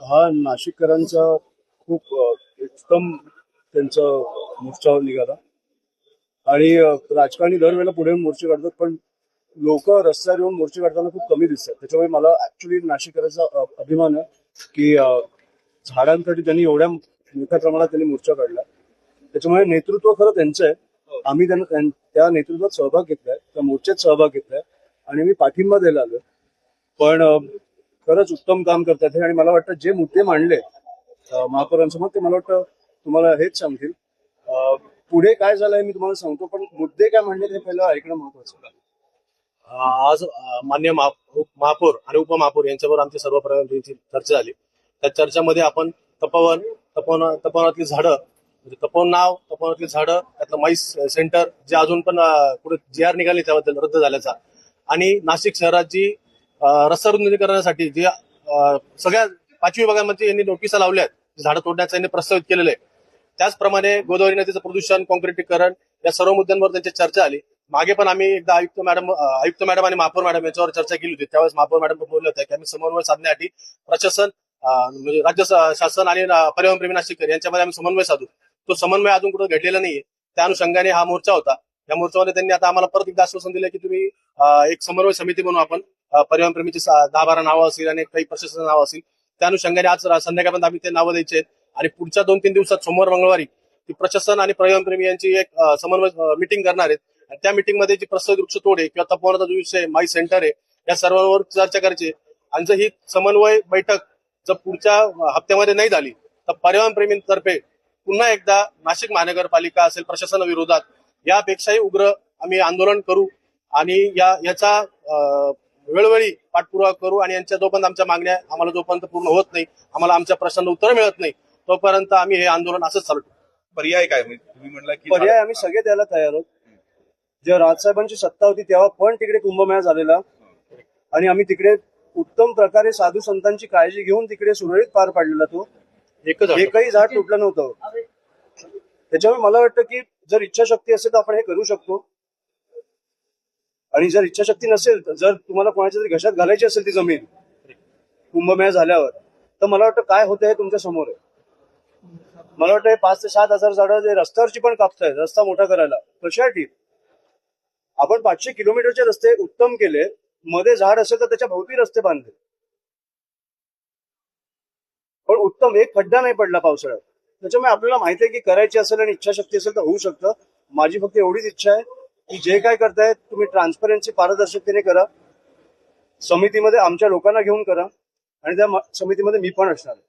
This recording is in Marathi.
हा नाशिककरांचा खूप उत्तम त्यांचा मोर्चा निघाला आणि राजकारणी दरवेळेला पुढे मोर्चे काढतात, पण लोक रस्त्यावर येऊन मोर्चे काढताना खूप कमी दिसतात. त्याच्यामुळे मला ऍक्च्युली नाशिककरांचा अभिमान आहे की झाडांसाठी त्यांनी एवढ्या मोठ्या प्रमाणात त्यांनी मोर्चा काढला. त्याच्यामुळे नेतृत्व खरं त्यांचं आहे. आम्ही त्यांना त्या नेतृत्वात सहभाग घेतलाय, त्या मोर्चात सहभाग घेतलाय आणि मी पाठिंबा द्यायला आलोय. पण खरंच उत्तम काम करतात हे. आणि मला वाटतं जे मुद्दे मांडले महापौरांसमोर ते मला वाटतं तुम्हाला हेच सांगतील. पुढे काय झालंय मी तुम्हाला सांगतो, पण मुद्दे काय मांडले हे पहिलं ऐकणं महत्वाचं. आज मान्य महापौर आणि उपमहापौर यांच्यावर आमची सर्व प्रकारची चर्चा झाली. त्या चर्चामध्ये आपण तपोवनातली झाडं, म्हणजे तपोवनातली झाडं, त्यातलं माईस सेंटर जे अजून पण कुठे GR निघाले त्याबद्दल रद्द झाल्याचा, आणि नाशिक शहरात जी रस्ता रुंदीकरणासाठी जे सगळ्या 5 विभागांमध्ये यांनी नोटिसा लावल्या आहेत, झाडं तोडण्याचा यांनी प्रस्तावित केलेलं आहे. त्याचप्रमाणे गोदावरी नदीचं प्रदूषण, कॉन्क्रिटीकरण या सर्व मुद्द्यांवर त्यांची चर्चा झाली. मागे पण आम्ही एकदा आयुक्त मॅडम आणि महापौर मॅडम यांच्यावर चर्चा केली होती. त्यावेळेस महापौर मॅडम बोलले होते की आम्ही समन्वय साधण्यासाठी प्रशासन, म्हणजे राज्य शासन आणि परिवहन प्रेमी नाशिककर यांच्यामध्ये आम्ही समन्वय साधू. तो समन्वय अजून कुठं घडलेला नाहीये. त्या अनुषंगाने हा मोर्चा होता. या मोर्चामध्ये त्यांनी आता आम्हाला परत एकदा आश्वासन दिलं की तुम्ही एक समन्वय समिती बनवू आपण, परिवहन प्रेमीची 10-12 नावं असतील आणि काही प्रशासनाचं नाव असेल. त्या अनुषंगाने आज संध्याकाळपर्यंत आम्ही ते नावं द्यायचे आहेत आणि पुढच्या 2-3 दिवसात सोमवार मंगळवारी ती प्रशासन आणि परिवहन प्रेमी यांची एक समन्वय मिटिंग करणार आहेत. आणि त्या मिटिंगमध्ये जी प्रस्तावित वृक्ष तोड आहे किंवा तपोवनाचा जो विषय माई सेंटर आहे, या सर्वांवर चर्चा करायची. आणि जर ही समन्वय बैठक जर पुढच्या हप्त्यामध्ये नाही झाली तर परिवहन प्रेमींतर्फे पुन्हा एकदा नाशिक महानगरपालिका असेल प्रशासनाविरोधात यापेक्षाही उग्र आम्ही आंदोलन करू आणि याचा वेळोवेळी पाठपुरावा करू. आणि यांच्या जोपर्यंत आमच्या मागण्या आम्हाला जोपर्यंत पूर्ण होत नाही, आम्हाला आमच्या प्रश्नांना उत्तर मिळत नाही, तोपर्यंत आम्ही हे आंदोलन असंच चालू. पर्याय काय तुम्ही म्हणला की पर्याय आम्ही सगळे द्यायला तयार आहोत. जेव्हा राजसाहेबांची सत्ता होती तेव्हा पण तिकडे कुंभमेळा झालेला आणि आम्ही तिकडे उत्तम प्रकारे साधू संतांची काळजी घेऊन तिकडे सुरळीत पार पाडलेला. तो एकही झाड तुटलं नव्हतं. त्याच्यामुळे मला वाटतं की जर इच्छाशक्ती असेल तर आपण हे करू शकतो. आणि जर इच्छाशक्ती नसेल, जर तुम्हाला कोणाच्या तरी घशात घालायची असेल ती जमीन कुंभमेळा झाल्यावर, तर मला वाटतं काय होतं हे तुमच्या समोर आहे. मला वाटतं 5 ते 7 हजार झाडं जे रस्त्यावरची पण कापतायत रस्ता मोठा करायला, कशासाठी? आपण 500 किलोमीटरचे रस्ते उत्तम केले, मध्ये झाड असेल तर त्याच्या भोवती रस्ते बांधले, पण उत्तम एक खड्डा नाही पडला पावसाळ्यात. त्याच्यामुळे आपल्याला माहिती आहे की करायची असेल आणि इच्छाशक्ती असेल तर होऊ शकतं. माझी फक्त एवढीच इच्छा आहे की जे काय करतायत तुम्ही ट्रान्सपरन्सी पारदर्शकतेने करा, समितीमध्ये आमच्या लोकांना घेऊन करा आणि त्या समितीमध्ये मी पण असणार आहे.